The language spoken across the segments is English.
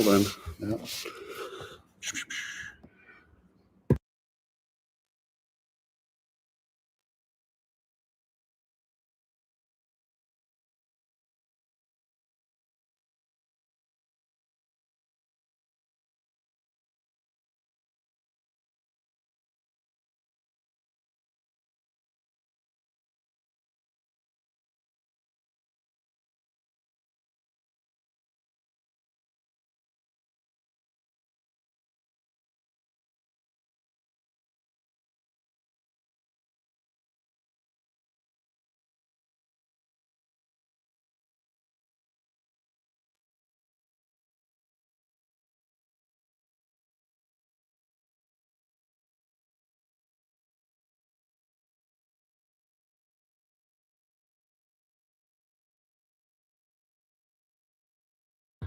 Then. Yeah.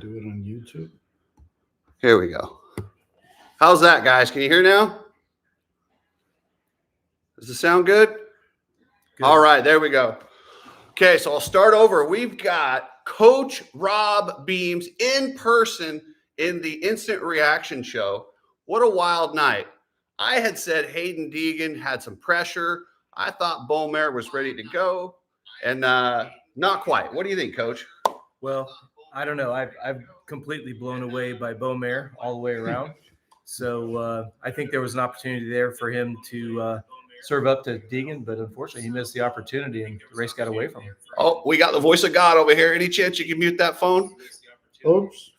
Do it on YouTube. Here we go. How's that, guys? Can you hear now? Does it sound good? Good. All right, there we go. Okay, so I'll start over. We've got Coach Robb Beams in person in the Instant Reaction Show. What a wild night. I had said Hayden Degan had some pressure. I thought Bowmer was ready to go, and not quite. What do you think, Coach? Well, I don't know. I've completely blown away by Bowmer all the way around. So I think there was an opportunity there for him to serve up to Degan, but unfortunately he missed the opportunity and the race got away from him. Oh, we got the voice of God over here. Any chance you can mute that phone? Oops.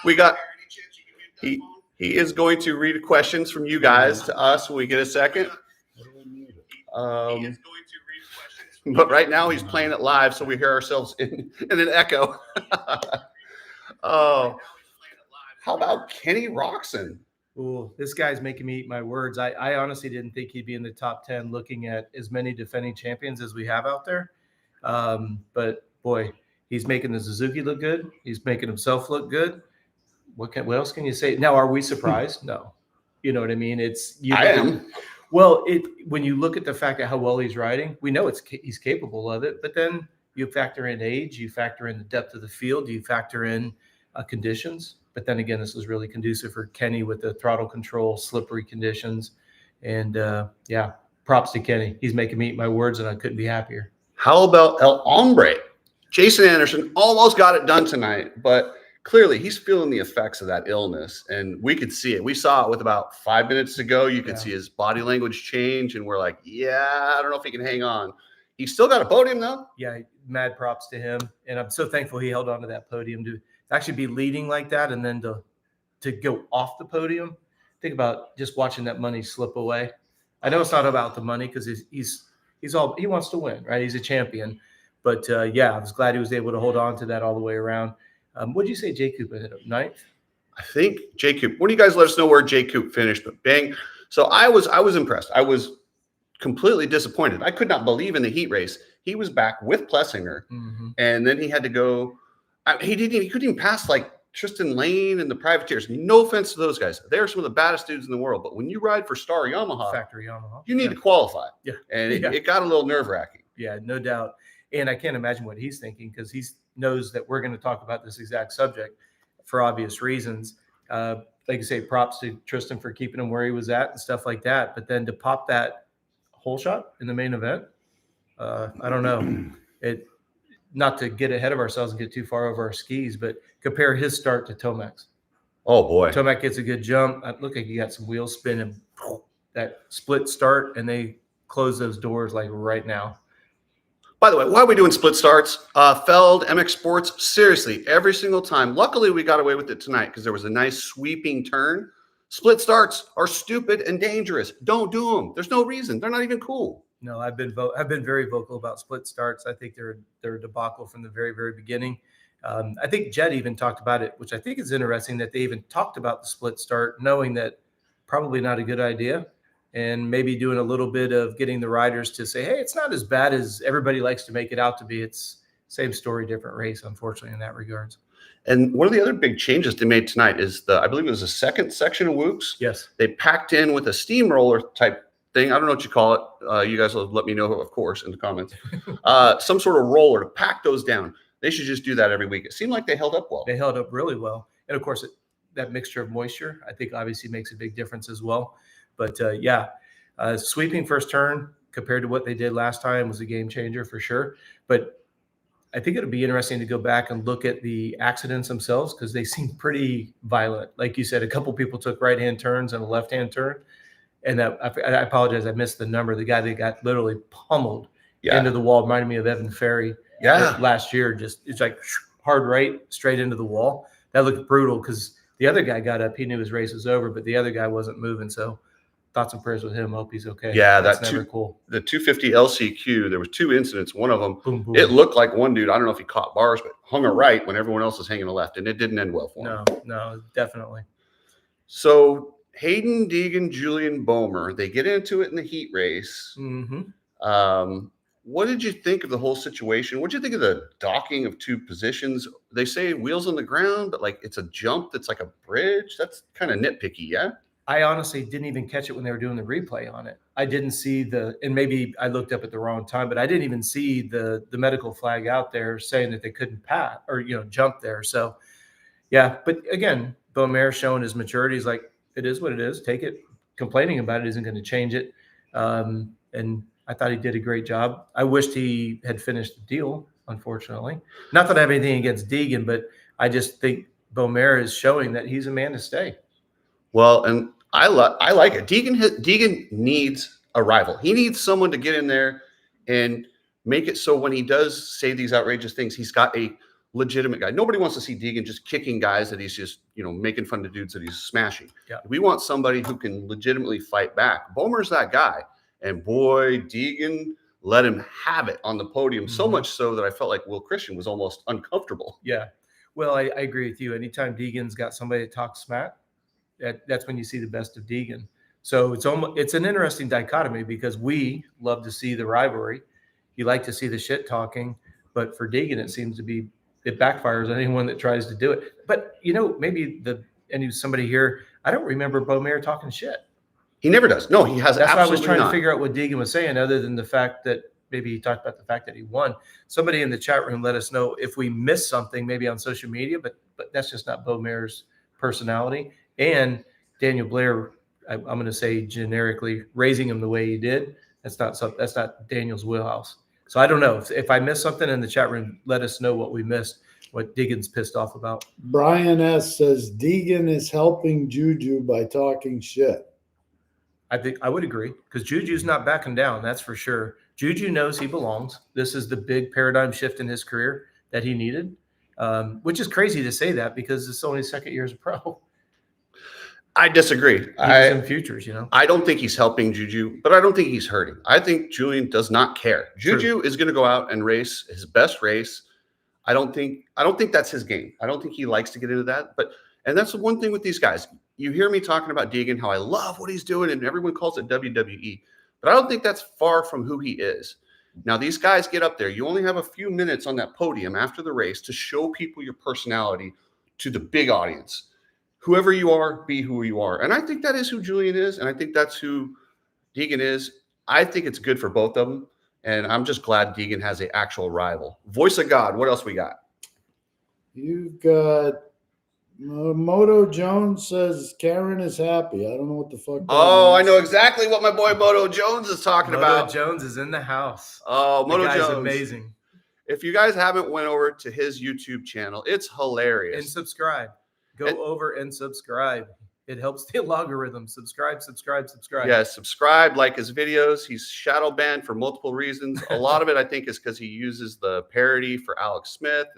We got he is going to read questions from you guys to us when we get a second. But right now he's playing it live, so we hear ourselves in an echo. Oh, how about Kenny Roxon? Ooh, this guy's making me eat my words. I honestly didn't think he'd be in the top 10 looking at as many defending champions as we have out there. But boy, he's making the Suzuki look good. He's making himself look good. What else can you say? Now, are we surprised? No. You know what I mean? I am. Well, when you look at the fact of how well he's riding, we know he's capable of it. But then you factor in age, you factor in the depth of the field, you factor in conditions. But then again, this was really conducive for Kenny with the throttle control, slippery conditions. And yeah, props to Kenny. He's making me eat my words, and I couldn't be happier. How about El Hombre? Jason Anderson almost got it done tonight, but clearly he's feeling the effects of that illness, and we could see it. We saw it with about 5 minutes to go. You could see his body language change, and we're like, yeah, I don't know if he can hang on. He's still got a podium, though. Yeah, mad props to him. And I'm so thankful he held on to that podium to actually be leading like that and then to go off the podium. Think about just watching that money slip away. I know it's not about the money because he wants to win, right? He's a champion. But, yeah, I was glad he was able to hold on to that all the way around. What did you say Jay Coop ended up, 9th? I think Jay Coop. When do you guys let us know where Jay Coop finished? But bang. So I was impressed. I was completely disappointed. I could not believe in the heat race. He was back with Plessinger, and then he had to go. He couldn't even pass like Tristan Lane and the privateers. No offense to those guys. They're some of the baddest dudes in the world. But when you ride for Star Yamaha, Factory Yamaha, you need to qualify. Yeah. And it got a little nerve-wracking. Yeah, no doubt. And I can't imagine what he's thinking because he knows that we're going to talk about this exact subject for obvious reasons. Like I say, props to Tristan for keeping him where he was at and stuff like that. But then to pop that hole shot in the main event, I don't know. Not to get ahead of ourselves and get too far over our skis, but compare his start to Tomac's. Oh, boy. Tomac gets a good jump. Look like he got some wheel spin and that split start, and they close those doors like right now. By the way, why are we doing split starts? Feld, MX Sports, seriously, every single time. Luckily, we got away with it tonight because there was a nice sweeping turn. Split starts are stupid and dangerous. Don't do them. There's no reason. They're not even cool. No, I've been very vocal about split starts. I think they're a debacle from the very, very beginning. I think Jett even talked about it, which I think is interesting that they even talked about the split start, knowing that probably not a good idea. And maybe doing a little bit of getting the riders to say, hey, it's not as bad as everybody likes to make it out to be. It's same story, different race, unfortunately, in that regards. And one of the other big changes they made tonight is I believe it was the second section of Whoops. Yes. They packed in with a steamroller type thing. I don't know what you call it. You guys will let me know, of course, in the comments. Some sort of roller to pack those down. They should just do that every week. It seemed like they held up well. They held up really well. And of course, that mixture of moisture, I think obviously makes a big difference as well. But sweeping first turn compared to what they did last time was a game changer for sure. But I think it'll be interesting to go back and look at the accidents themselves because they seem pretty violent. Like you said, a couple people took right-hand turns and a left-hand turn. And I apologize, I missed the number. The guy that got literally pummeled into the wall reminded me of Evan Ferry last year. Just it's like hard right, straight into the wall. That looked brutal because the other guy got up. He knew his race was over, but the other guy wasn't moving. So thoughts and prayers with him. Hope he's okay. Yeah, that's never cool. The 250 LCQ, there was 2 incidents. One of them, boom, boom. It looked like one dude, I don't know if he caught bars, but hung a right when everyone else was hanging a left, and it didn't end well for him. No, definitely. So Hayden, Degan, Julian, Bowmer, they get into it in the heat race. Mm-hmm. What did you think of the whole situation? What did you think of the docking of 2 positions? They say wheels on the ground, but like it's a jump that's like a bridge. That's kind of nitpicky, yeah? I honestly didn't even catch it when they were doing the replay on it. I didn't see and maybe I looked up at the wrong time, but I didn't even see the medical flag out there saying that they couldn't pass or, jump there. So, yeah. But again, Bowmer showing his maturity. He's like, it is what it is. Take it. Complaining about it isn't going to change it. And I thought he did a great job. I wished he had finished the deal, unfortunately. Not that I have anything against Degan, but I just think Bowmer is showing that he's a man to stay. Well, and I like it. Degan needs a rival. He needs someone to get in there and make it so when he does say these outrageous things, he's got a legitimate guy. Nobody wants to see Degan just kicking guys that he's just, making fun of dudes that he's smashing. Yeah. We want somebody who can legitimately fight back. Bowmer's that guy. And boy, Degan let him have it on the podium, so much so that I felt like Will Christian was almost uncomfortable. Yeah. Well, I agree with you. Anytime Degan's got somebody that talks smack, that's when you see the best of Degan. So it's an interesting dichotomy because we love to see the rivalry. You like to see the shit talking, but for Degan, it seems to be it backfires on anyone that tries to do it. But maybe somebody here, I don't remember Bowmer talking shit. He never does. No, he has. That's why I was trying to figure out what Degan was saying, other than the fact that maybe he talked about the fact that he won. Somebody in the chat room let us know if we missed something, maybe on social media, but that's just not Bowmer's personality. And Daniel Blair, I'm going to say generically, raising him the way he did, that's not Daniel's wheelhouse. So I don't know if I missed something in the chat room. Let us know what we missed, what Degan's pissed off about. Brian S says Degan is helping Juju by talking shit. I think I would agree because Juju's not backing down. That's for sure. Juju knows he belongs. This is the big paradigm shift in his career that he needed, which is crazy to say that because it's only his second year as a pro. I disagree. He was in futures, I don't think he's helping Juju, but I don't think he's hurting. I think Julian does not care. Juju is going to go out and race his best race. I don't think that's his game. I don't think he likes to get into that. And that's the one thing with these guys. You hear me talking about Degan, how I love what he's doing, and everyone calls it WWE. But I don't think that's far from who he is. Now, these guys get up there. You only have a few minutes on that podium after the race to show people your personality to the big audience. Whoever you are, be who you are. And I think that is who Julian is, and I think that's who Degan is. I think it's good for both of them, and I'm just glad Degan has an actual rival. Voice of God, what else we got? You've got Moto Jones says Karen is happy. I don't know what the fuck. I know exactly what my boy Moto Jones is talking about. Moto Jones is in the house. Oh, Moto Jones. Amazing. If you guys haven't went over to his YouTube channel, it's hilarious. And subscribe. Go over and subscribe. It helps the algorithm. Subscribe. Yeah, subscribe, like his videos. He's shadow banned for multiple reasons. A lot of it, I think, is because he uses the parody for Alex Smith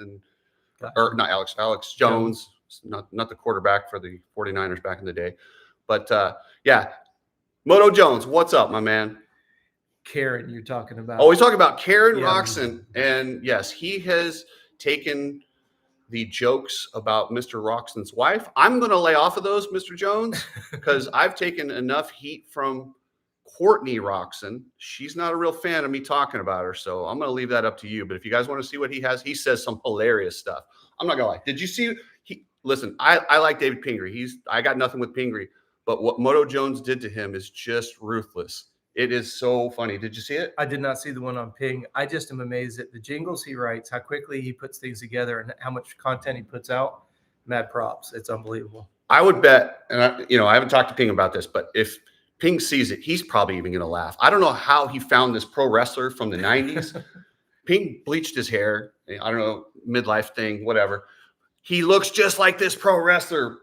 or not Alex Jones. Not the quarterback for the 49ers back in the day. But, yeah, Moto Jones, what's up, my man? Karen, you're talking about. Oh, he's talking about Karen Roxon. And, yes, he has taken the jokes about Mr. Roxon's wife. I'm going to lay off of those, Mr. Jones, because I've taken enough heat from Courtney Roxon. She's not a real fan of me talking about her, so I'm going to leave that up to you. But if you guys want to see what he has, he says some hilarious stuff. I'm not going to lie. Did you see? Listen, I like David Pingree. I got nothing with Pingree, but what Moto Jones did to him is just ruthless. It is so funny. Did you see it? I did not see the one on Ping. I just am amazed at the jingles he writes, how quickly he puts things together, and how much content he puts out. Mad props. It's unbelievable. I would bet, and I haven't talked to Ping about this, but if Ping sees it, he's probably even going to laugh. I don't know how he found this pro wrestler from the 90s. Ping bleached his hair. I don't know, midlife thing, whatever. He looks just like this pro wrestler.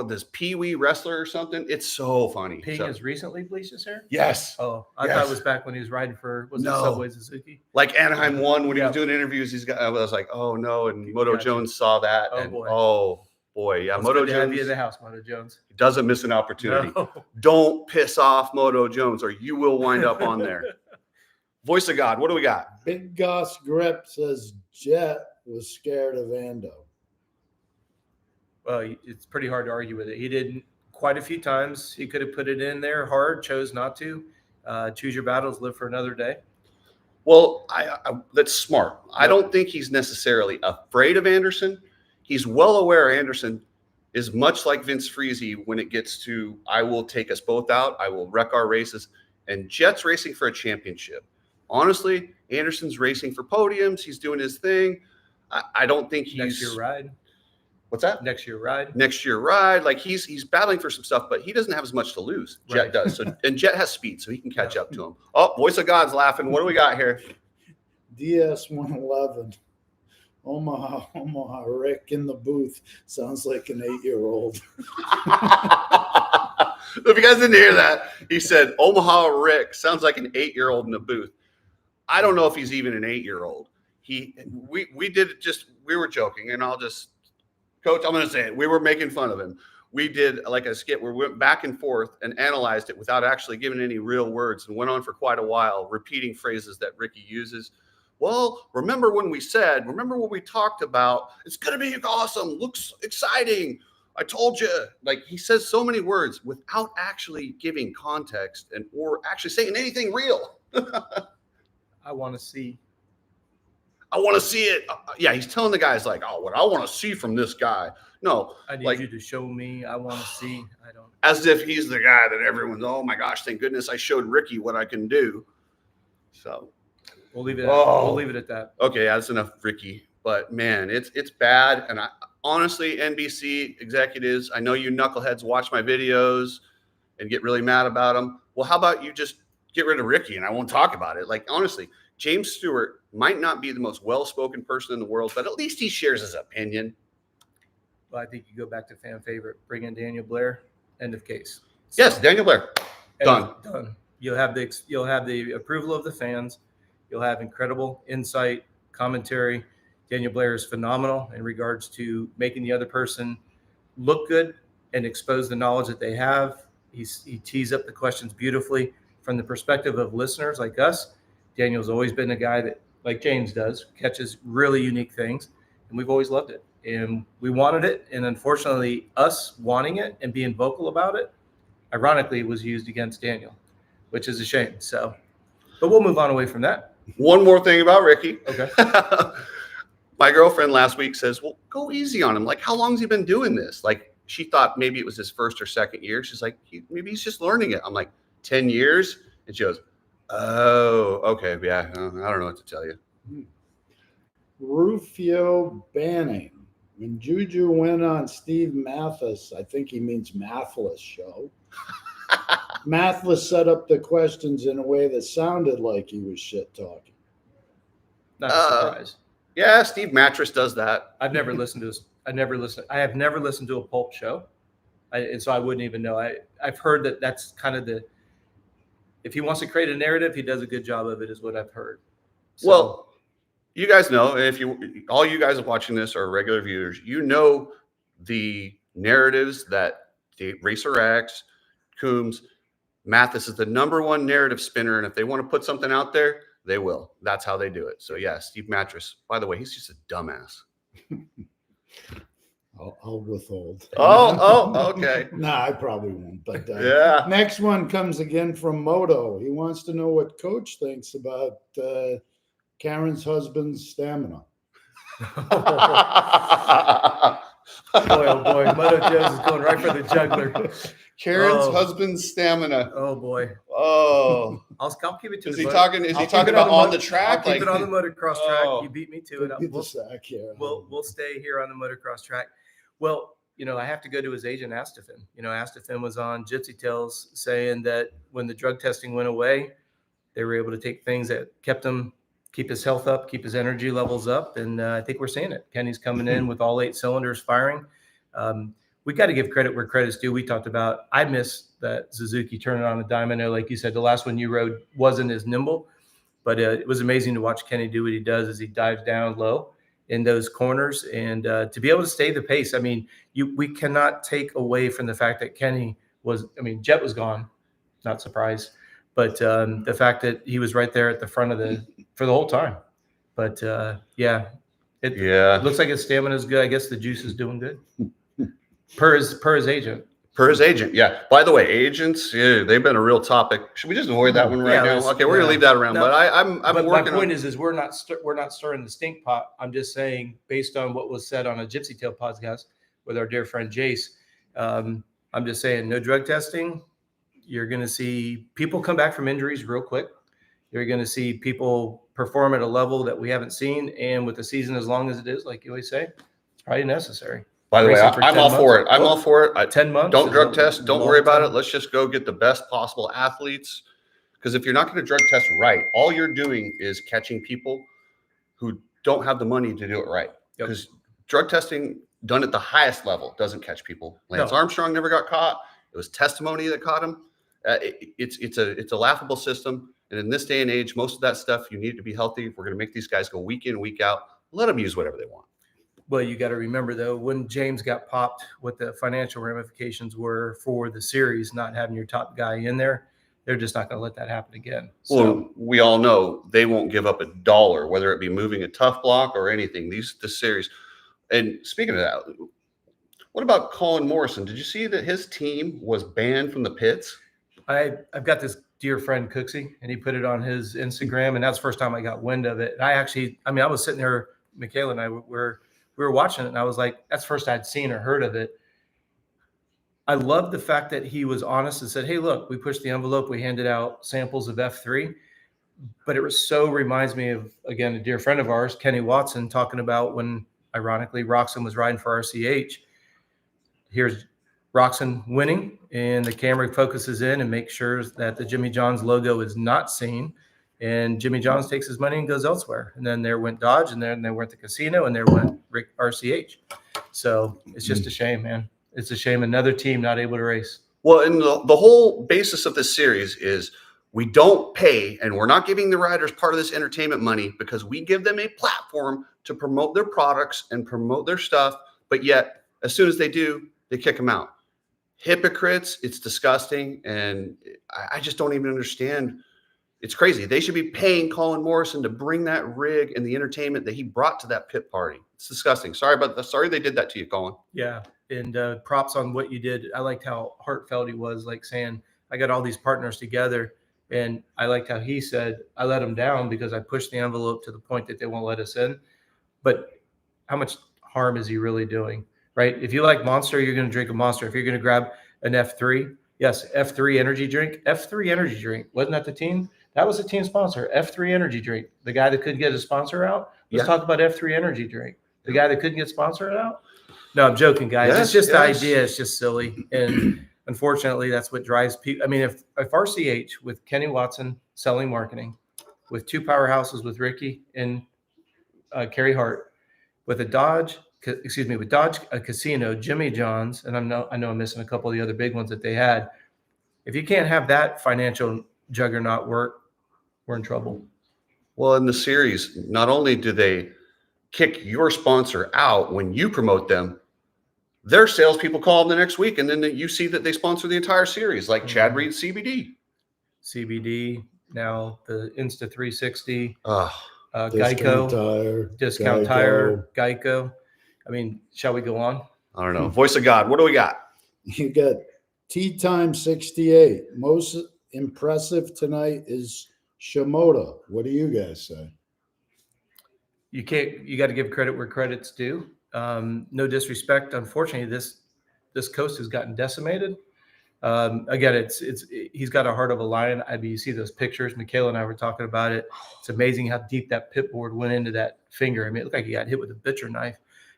This Pee-wee wrestler or something. It's so funny. Ping has recently bleached his hair? Yes. Oh, I thought it was back when he was riding for, it Subway Suzuki? Like Anaheim 1 when he was doing interviews. I was like, oh no. And Moto Jones saw that. Oh boy. Yeah. It's Moto good to have Jones. you in the house, Moto Jones. Doesn't miss an opportunity. No. Don't piss off Moto Jones or you will wind up on there. Voice of God. What do we got? Big Goss Grip says Jett was scared of Ando. Well, it's pretty hard to argue with it. He did quite a few times. He could have put it in there hard, chose not to. Choose your battles, live for another day. Well, that's smart. I don't think he's necessarily afraid of Anderson. He's well aware Anderson is much like Vince Friese when it gets to, I will take us both out. I will wreck our races. And Jett's racing for a championship. Honestly, Anderson's racing for podiums. He's doing his thing. I don't think he's... Next year ride. What's that? Next year ride. Next year ride. Like he's battling for some stuff, but he doesn't have as much to lose. Right. Jett does. So, and Jett has speed, so he can catch up to him. Oh, Voice of God's laughing. What do we got here? DS111. Omaha Rick in the booth. Sounds like an 8-year-old. If you guys didn't hear that, he said Omaha Rick sounds like an 8-year-old in the booth. I don't know if he's even an 8-year-old. We did it we were joking, and I'll just, Coach, I'm going to say it. We were making fun of him. We did like a skit where we went back and forth and analyzed it without actually giving any real words, and went on for quite a while, repeating phrases that Ricky uses. Well, remember what we talked about? It's going to be awesome. Looks exciting. I told you. Like, he says so many words without actually giving context or actually saying anything real. I want to see. I want to see it. Yeah, he's telling the guys like, oh, what I want to see from this guy. No, I need you to show me. I want to see. I don't. As if he's the guy that everyone's, oh my gosh, thank goodness I showed Ricky what I can do. So we'll leave it at that. Okay, that's enough, Ricky. But man, it's bad. And honestly, NBC executives, I know you knuckleheads watch my videos and get really mad about them. Well, how about you just get rid of Ricky and I won't talk about it? Like, honestly, James Stewart might not be the most well-spoken person in the world, but at least he shares his opinion. Well, I think you go back to fan favorite, bring in Daniel Blair, end of case. Yes, Daniel Blair. Done. You'll have the approval of the fans. You'll have incredible insight, commentary. Daniel Blair is phenomenal in regards to making the other person look good and expose the knowledge that they have. He tees up the questions beautifully from the perspective of listeners like us. Daniel's always been a guy that, like James does, catches really unique things, and we've always loved it. And we wanted it, and unfortunately, us wanting it and being vocal about it, ironically, was used against Daniel, which is a shame. So, but we'll move on away from that. One more thing about Ricky. Okay. My girlfriend last week says, well, go easy on him. Like, how long has he been doing this? Like, she thought maybe it was his first or second year. She's like, maybe he's just learning it. I'm like, 10 years? And she goes, oh, okay. Yeah, I don't know what to tell you. Rufio Banning. When Juju went on Steve Mathis, I think he means Mathless show. Mathless set up the questions in a way that sounded like he was shit talking. Not a surprise. Yeah, Steve Mattress does that. I have never listened to a pulp show. And so I wouldn't even know. I've heard that that's kind of if he wants to create a narrative, he does a good job of it, is what I've heard. So, well, you guys know, all you guys watching this are regular viewers, you know the narratives that the Racer X, Coombs, Mathis is the number one narrative spinner. And if they want to put something out there, they will. That's how they do it. So yeah, Steve Mattress, by the way, he's just a dumbass. I'll withhold. Oh, okay. No, I probably won't. But yeah. Next Next one comes again from Moto. He wants to know what Coach thinks about Karen's husband's stamina. Boy, oh boy, Moto Joe's is going right for the juggler. Karen's Oh. husband's stamina. Oh boy. Oh, I'll keep it to is his he motor- talking? Is I'll he keep talking it about on mo- the track? I'll keep it on the motocross track. Oh. You beat me to Don't it. get the sack here. We'll stay here on the motocross track. Well, I have to go to his agent, Astafin. Astafin was on Gypsy Tales saying that when the drug testing went away, they were able to take things that keep his health up, keep his energy levels up. And I think we're seeing it. Kenny's coming in with all 8 cylinders firing. We got to give credit where credit's due. We talked about, I miss that Suzuki turning on a dime. I know, like you said, the last one you rode wasn't as nimble, but it was amazing to watch Kenny do what he does as he dives down low in those corners and to be able to stay the pace. I mean, we cannot take away from the fact that Kenny Jett was gone, not surprised, but the fact that he was right there at the front for the whole time. But it looks like his stamina is good. I guess the juice is doing good per his agent. Per his agent, yeah. By the way, agents, yeah, they've been a real topic. Should we just avoid that one right now? Okay, we're gonna leave that around. No, but I'm but working. My point is we're not stirring the stink pot. I'm just saying, based on what was said on a Gypsy Tale podcast with our dear friend Jace, I'm just saying, no drug testing. You're going to see people come back from injuries real quick. You're going to see people perform at a level that we haven't seen, and with the season as long as it is, like you always say, it's probably necessary. By the way, I'm all for it. I'm all for it. 10 months. Don't drug test. Don't worry about it. Let's just go get the best possible athletes. Because if you're not going to drug test right, all you're doing is catching people who don't have the money to do it right. Because drug testing done at the highest level doesn't catch people. Lance Armstrong never got caught. It was testimony that caught him. It's a laughable system. And in this day and age, most of that stuff, you need to be healthy. If we're going to make these guys go week in, week out, let them use whatever they want. Well, you got to remember, though, when James got popped, what the financial ramifications were for the series, not having your top guy in there, they're just not going to let that happen again. So, well, we all know they won't give up $1, whether it be moving a tough block or anything. This series. And speaking of that, what about Colin Morrison? Did you see that his team was banned from the pits? I've got this dear friend Cooksey, and he put it on his Instagram, and that's the first time I got wind of it. And I was sitting there, Michaela and I we were watching it, and I was like, that's the first I'd seen or heard of it. I love the fact that he was honest and said, hey, look, we pushed the envelope. We handed out samples of F3. But it reminds me of, again, a dear friend of ours, Kenny Watson, talking about when, ironically, Roxon was riding for RCH. Here's Roxon winning, and the camera focuses in and makes sure that the Jimmy John's logo is not seen. And Jimmy John's takes his money and goes elsewhere. And then there went Dodge, and then there went the casino, and there went Rick RCH. So it's just a shame, man. It's a shame. Another team not able to race. Well, and the whole basis of this series is we don't pay, and we're not giving the riders part of this entertainment money because we give them a platform to promote their products and promote their stuff. But yet, as soon as they do, they kick them out. Hypocrites. It's disgusting. And I just don't even understand. It's crazy. They should be paying Colin Morrison to bring that rig and the entertainment that he brought to that pit party. It's disgusting. Sorry they did that to you, Colin. Yeah. And props on what you did. I liked how heartfelt he was, like saying, I got all these partners together. And I liked how he said, I let them down because I pushed the envelope to the point that they won't let us in. But how much harm is he really doing, right? If you like Monster, you're going to drink a Monster. If you're going to grab an F3, yes, F3 energy drink. F3 energy drink. Wasn't that the team? That was a team sponsor, F3 energy drink. The guy that couldn't get his sponsor out. Let's talk about F3 energy drink. The guy that couldn't get sponsored out. No, I'm joking, guys. Yes, it's just the idea. It's just silly. And unfortunately, that's what drives people. I mean, if RCH with Kenny Watson selling marketing, with two powerhouses with Ricky and Kerry Hart, with Dodge, a casino, Jimmy John's, and I know I'm missing a couple of the other big ones that they had. If you can't have that financial juggernaut work, we're in trouble. Well, in the series, not only do they kick your sponsor out when you promote them, their salespeople call them the next week, and then you see that they sponsor the entire series, like Chad Reed CBD, now the Insta 360, Geico, Discount Tire, Geico. I mean, shall we go on? I don't know. Voice of God. What do we got? You got Tea Time 68. Most impressive tonight is Shimoda. What do you guys say? You got to give credit where credit's due. No disrespect. Unfortunately, this coast has gotten decimated. Again, he's got a heart of a lion. I mean, you see those pictures. Michaela and I were talking about it. It's amazing how deep that pit board went into that finger. I mean, it looked like he got hit with a butcher knife.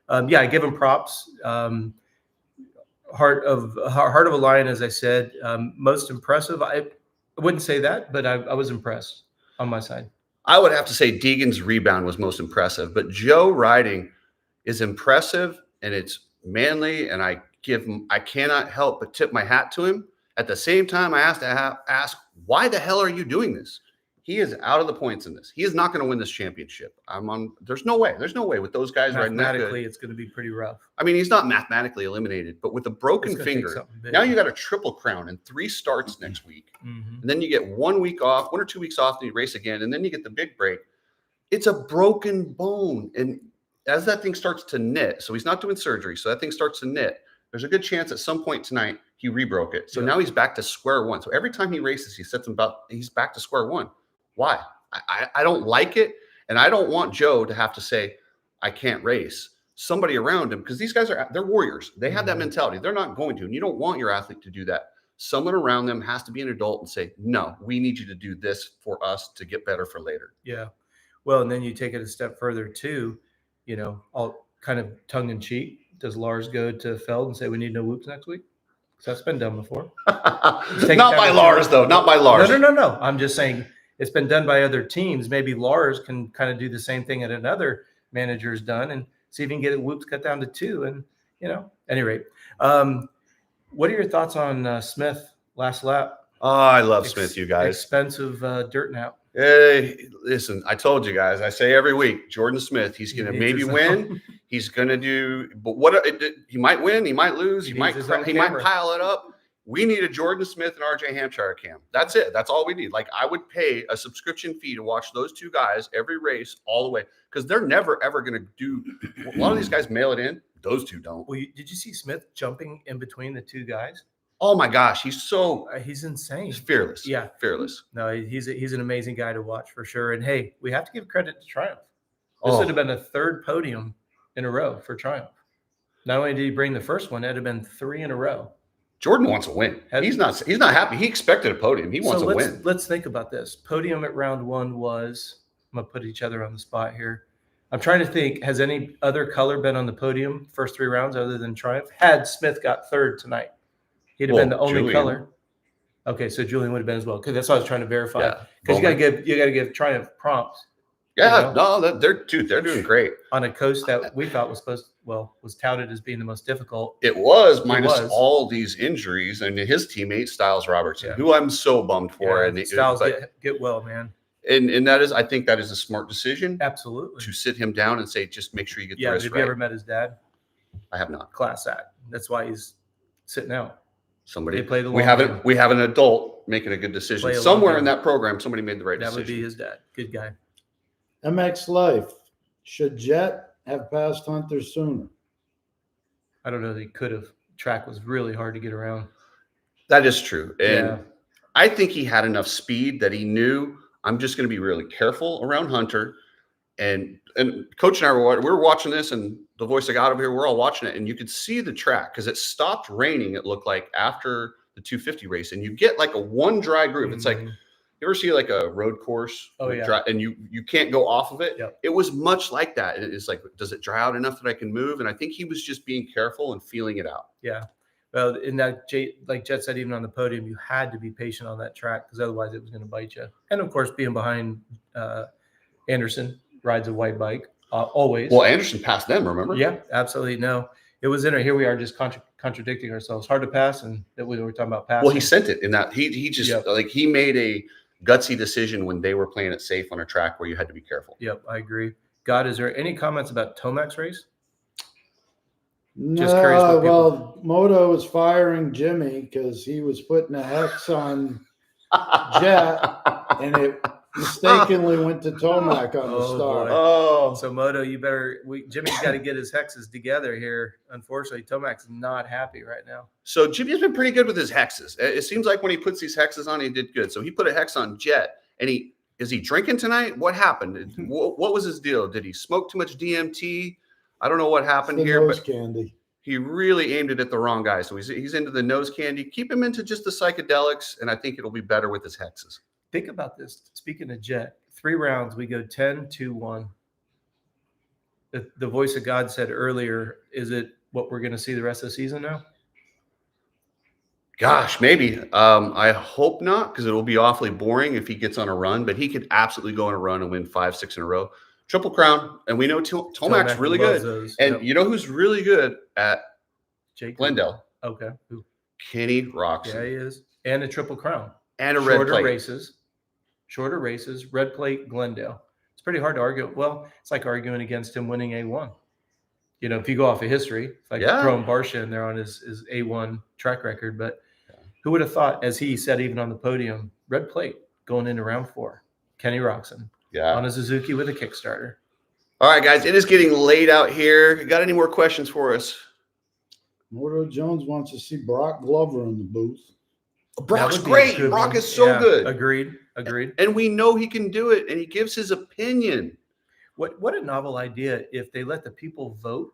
Yeah, I give him props. Heart of a lion, as I said. Most impressive. I wouldn't say that, but I was impressed on my side. I would have to say Degan's rebound was most impressive, but Joe riding is impressive and it's manly, and I cannot help but tip my hat to him. At the same time, I have to ask, why the hell are you doing this? He is out of the points in this. He is not going to win this championship. There's no way. There's no way with those guys riding that good. Mathematically, it's going to be pretty rough. I mean, he's not mathematically eliminated, but with a broken finger, now you got a triple crown and 3 starts next week. Mm-hmm. And then you get 1 week off, 1 or 2 weeks off, and you race again. And then you get the big break. It's a broken bone. And as that thing starts to knit, so he's not doing surgery, so that thing starts to knit, there's a good chance at some point tonight he rebroke it. So now he's back to square one. So every time he races, he's back to square one. Why? I don't like it. And I don't want Joe to have to say, I can't race. Somebody around him, because these guys they're warriors. They have that mentality. They're not going to. And you don't want your athlete to do that. Someone around them has to be an adult and say, no, we need you to do this for us to get better for later. Yeah. Well, and then you take it a step further too, all kind of tongue in cheek. Does Lars go to Feld and say we need no whoops next week? Because that's been done before. Not by Lars, though. Not by Lars. No. I'm just saying it's been done by other teams. Maybe Lars can kind of do the same thing that another manager's done and see if he can get whoops cut down to 2. And, at any rate, what are your thoughts on Smith last lap? Oh, I love Smith, you guys. Expensive dirt now. Hey, listen, I told you guys, I say every week, Jordan Smith, he's going to maybe win. He's going to do, but he might win, he might lose, he might pile it up. We need a Jordan Smith and RJ Hampshire cam. That's it. That's all we need. Like, I would pay a subscription fee to watch those 2 guys every race all the way, because they're never, ever going to do, a lot of these guys mail it in. Those 2 don't. Well, did you see Smith jumping in between the 2 guys? Oh my gosh, he's insane. He's fearless. Yeah, fearless. No, he's an amazing guy to watch for sure. And hey, we have to give credit to Triumph. This would have been a 3rd podium in a row for Triumph. Not only did he bring the first one, it'd have been 3 in a row. Jordan wants a win. He's not happy. He expected a podium. He wants a win. Let's think about this. Podium at round 1 was, I'm gonna put each other on the spot here. I'm trying to think, has any other color been on the podium first 3 rounds other than Triumph? Had Smith got 3rd tonight, he'd have been the only color. Okay, so Julian would have been as well, because that's what I was trying to verify. Because you got to give Triumph prompts. Yeah, no, they're doing great on a coast that we thought was touted as being the most difficult. It was, minus all these injuries, and his teammate Styles Robertson, who I'm so bummed for. And Styles get well, man. And I think that is a smart decision. Absolutely. To sit him down and say, just make sure you get the rest right. Have you ever met his dad? I have not. Class act. That's why he's sitting out. We have an adult making a good decision. Somewhere in that program, somebody made the right decision. That would be his dad. Good guy. MX Life. Should Jett have passed Hunter sooner? I don't know that he could have. Track was really hard to get around. That is true. And I think he had enough speed that he knew, I'm just going to be really careful around Hunter. And Coach and I were watching this, and the voice I got over here, we're all watching it, and you could see the track because it stopped raining, it looked like, after the 250 race, and you get like a one dry groove. Mm-hmm. It's like, you ever see like a road course? And you can't go off of it. Yep. It was much like that. It's like, does it dry out enough that I can move? And I think he was just being careful and feeling it out. Yeah. Well, in that, like Jett said, even on the podium, you had to be patient on that track because otherwise it was going to bite you. And of course, being behind Anderson, rides a white bike always. Well, Anderson passed them, remember? Yeah, absolutely. No, it was in. Here we are just contradicting ourselves. Hard to pass, and that we were talking about passing. Well, he sent it in that he just like he made a gutsy decision when they were playing it safe on a track where you had to be careful. Yep, I agree. God, is there any comments about Tomac's race? No, just curious. Well, Moto was firing Jimmy because he was putting a hex on Jett, and it mistakenly went to Tomac on the start. Oh, so Moto, Jimmy's got to get his hexes together here. Unfortunately, Tomac's not happy right now. So Jimmy's been pretty good with his hexes. It seems like when he puts these hexes on, he did good. So he put a hex on Jett, and is he drinking tonight? What happened? What was his deal? Did he smoke too much DMT? I don't know what It's happened the here, nose but candy. he really aimed it at the wrong guy. So he's into the nose candy. Keep him into just the psychedelics, and I think it'll be better with his hexes. Think about this. Speaking of Jett, 3 rounds, we go 10-2-1. The voice of God said earlier, is it what we're going to see the rest of the season now? Gosh, maybe. I hope not, because it'll be awfully boring if he gets on a run, but he could absolutely go on a run and win 5, 6 in a row. Triple Crown. And we know Tomac's really loves good. those. And Yep. you know who's really good at Jake Glendale? Okay. Who? Kenny Roxon. Yeah, he is. And a Triple Crown. And a red plate. Shorter races, red plate, Glendale. It's pretty hard to argue. Well, it's like arguing against him winning A1. You know, if you go off of history, like throwing Barsha in there on his A1 track record. But who would have thought, as he said even on the podium, red plate going into round 4, Kenny Roxon on a Suzuki with a Kickstarter. All right, guys, it is getting late out here. You got any more questions for us? Mordo Jones wants to see Brock Glover in the booth. Brock's great. Brock is so good. Agreed. And we know he can do it, and he gives his opinion. What a novel idea if they let the people vote,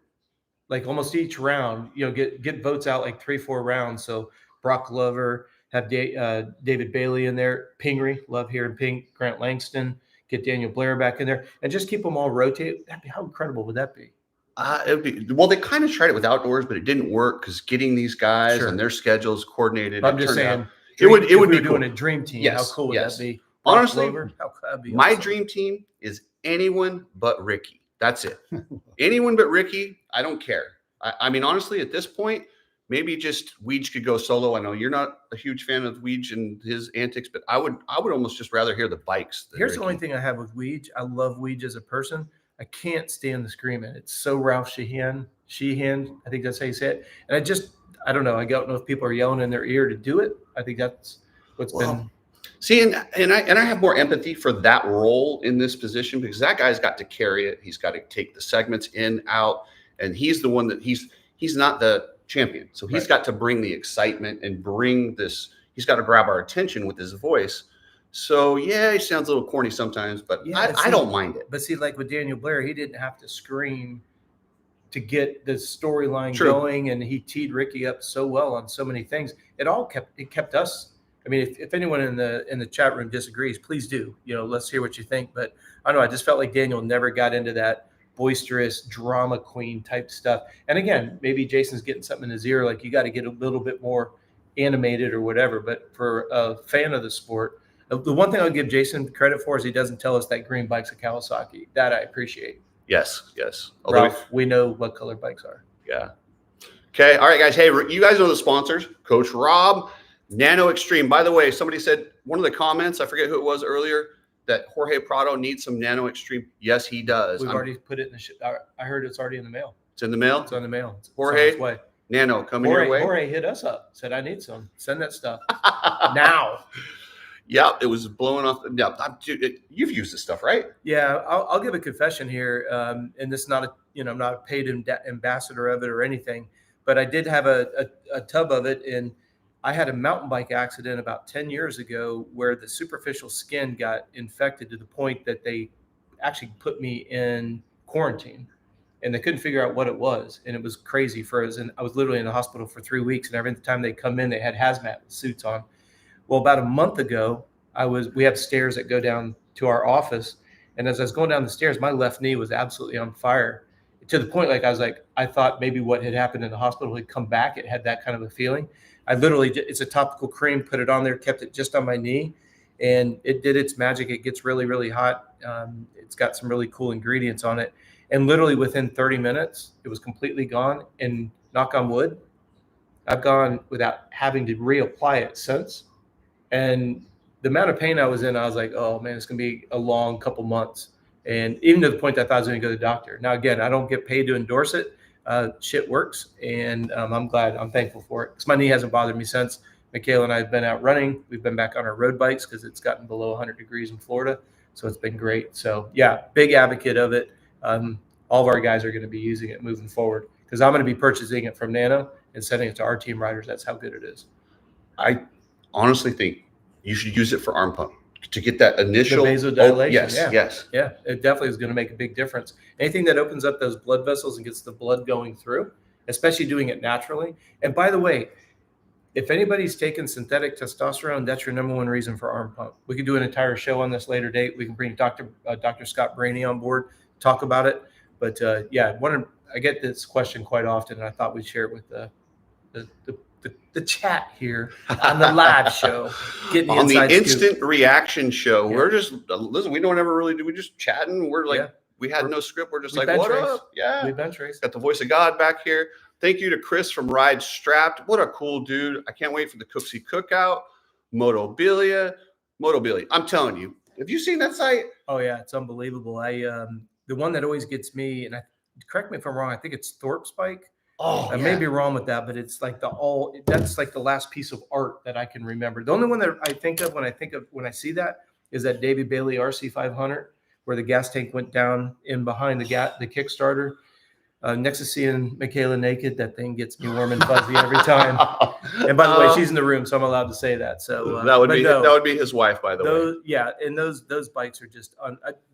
like almost each round, you know, get votes out like 3-4 rounds. So Brock Glover, have David Bailey in there, Pingree, love hearing Pink, Grant Langston, get Daniel Blair back in there, and just keep them all rotate. How incredible would that be? It'd be, well, they kind of tried it with outdoors, but it didn't work because getting these guys and their schedules coordinated. I'm just saying, it would be cool. Doing a dream team. Yes, how cool would that be? Honestly, my awesome. dream team is anyone but Ricky. That's it. Anyone but Ricky. I don't care. I mean, honestly, at this point, maybe just Weege could go solo. I know you're not a huge fan of Weege and his antics, but I would almost just rather hear the bikes. Here's the only thing I have with Weege. I love Weege as a person. I can't stand the screaming. It's so Ralph Sheehan. I think that's how you say it. And I don't know. I don't know if people are yelling in their ear to do it. I think that's what's been. See, and I have more empathy for that role in this position because that guy's got to carry it. He's got to take the segments in, out, and he's the one that he's not the champion. So he's got to bring the excitement and bring this. He's got to grab our attention with his voice. So, yeah, he sounds a little corny sometimes, but I don't mind it. But see, like with Daniel Blair, he didn't have to scream to get the storyline going, and he teed Ricky up so well on so many things. It kept us. I mean, if anyone in the chat room disagrees, please do. You know, let's hear what you think. But I don't know. I just felt like Daniel never got into that boisterous drama queen type stuff. And again, maybe Jason's getting something in his ear, like you got to get a little bit more animated or whatever. But for a fan of the sport, the one thing I'll give Jason credit for is he doesn't tell us that green bike's a Kawasaki. That I appreciate. Yes. Ralph, we know what color bikes are. Yeah. Okay. All right, guys. Hey, you guys know the sponsors. Coach Robb, Nano Extreme. By the way, somebody said one of the comments, I forget who it was earlier, that Jorge Prado needs some Nano Extreme. Yes, he does. We've already put it in the I heard it's already in the mail. It's in the mail? It's on the mail. Jorge, it's on its way. Nano, coming your way. Jorge hit us up, said, I need some. Send that stuff now. Yep, it was blowing off. You've used this stuff, right? Yeah, I'll give a confession here, and this is not I'm not a paid ambassador of it or anything, but I did have a tub of it, and I had a mountain bike accident about 10 years ago where the superficial skin got infected to the point that they actually put me in quarantine, and they couldn't figure out what it was, and it was crazy for us. And I was literally in the hospital for 3 weeks, and every time they come in, they had hazmat suits on. Well, about a month ago, we have stairs that go down to our office. And as I was going down the stairs, my left knee was absolutely on fire to the point, I thought maybe what had happened in the hospital had come back. It had that kind of a feeling. I literally, it's a topical cream, put it on there, kept it just on my knee, and it did its magic. It gets really, really hot. It's got some really cool ingredients on it. And literally within 30 minutes, it was completely gone. And knock on wood, I've gone without having to reapply it since. And the amount of pain I was in, I was like, oh man, it's going to be a long couple months. And even to the point that I thought I was going to go to the doctor. Now, again, I don't get paid to endorse it. Shit works. And I'm thankful for it because my knee hasn't bothered me since. Michaela and I have been out running. We've been back on our road bikes because it's gotten below 100 degrees in Florida. So it's been great. So yeah, big advocate of it. All of our guys are going to be using it moving forward because I'm going to be purchasing it from Nano and sending it to our team riders. That's how good it is. I honestly think you should use it for arm pump. to get that initial vasodilation. Yes, Yeah. yes. Yeah, it definitely is going to make a big difference. Anything that opens up those blood vessels and gets the blood going through, especially doing it naturally. And by the way, if anybody's taken synthetic testosterone, that's your number one reason for arm pump. We could do an entire show on this later date. We can bring Dr. Scott Brainey on board, talk about it. But yeah, I get this question quite often, and I thought we'd share it with the chat here on the live show. Getting On the inside instant scoop. reaction show, Yeah. we're just listen. We don't ever really do. We just chatting. We're like we had no script. We're just we like, bench what race. up? Yeah, We bench race. got the voice of God back here. Thank you to Chris from Ride Strapped. What a cool dude. I can't wait for the Cooksey cookout. Motobilia. I'm telling you, have you seen that site? Oh yeah, it's unbelievable. The one that always gets me, and correct me if I'm wrong, I think it's Thorpe's bike. Oh, I may be wrong with that, but it's like that's like the last piece of art that I can remember. The only one that I think of when I see that is that Davy Bailey RC 500, where the gas tank went down in behind the Kickstarter. Next to seeing Michaela naked, that thing gets me warm and fuzzy every time. And by the way, she's in the room, so I'm allowed to say that. So that would be his wife, by the way. Yeah, and those bikes are just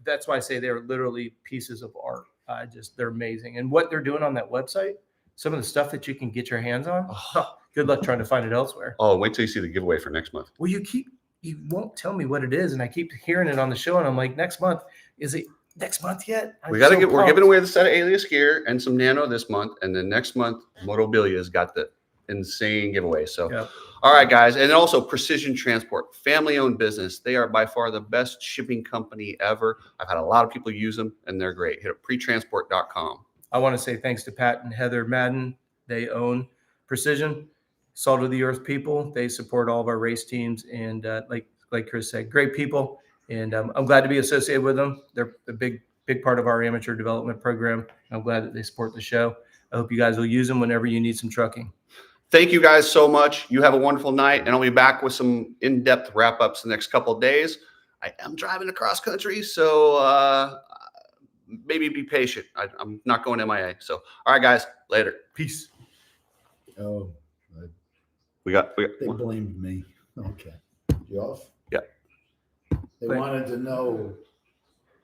that's why I say they're literally pieces of art. They're amazing, and what they're doing on that website, some of the stuff that you can get your hands on. Good luck trying to find it elsewhere. Oh, wait till you see the giveaway for next month. Well, you won't tell me what it is, and I keep hearing it on the show, and I'm like, next month, is it next month yet? We're giving away the set of Alias gear and some Nano this month, and then next month Motobilia's got the insane giveaway. So all right, guys. And also Precision Transport, family-owned business. They are by far the best shipping company ever. I've had a lot of people use them, and they're great. Hit up pretransport.com. I want to say thanks to Pat and Heather Madden. They own Precision, salt of the earth people. They support all of our race teams, and like Chris said, great people. And I'm glad to be associated with them. They're a big part of our amateur development program. I'm glad that they support the show. I hope you guys will use them whenever you need some trucking. Thank you guys so much. You have a wonderful night, and I'll be back with some in-depth wrap-ups the next couple of days. I am driving across country, so maybe be patient. I'm not going MIA. So, all right, guys, later. Peace. Oh, We got they blamed me. Okay. You off? Yeah. They wanted to know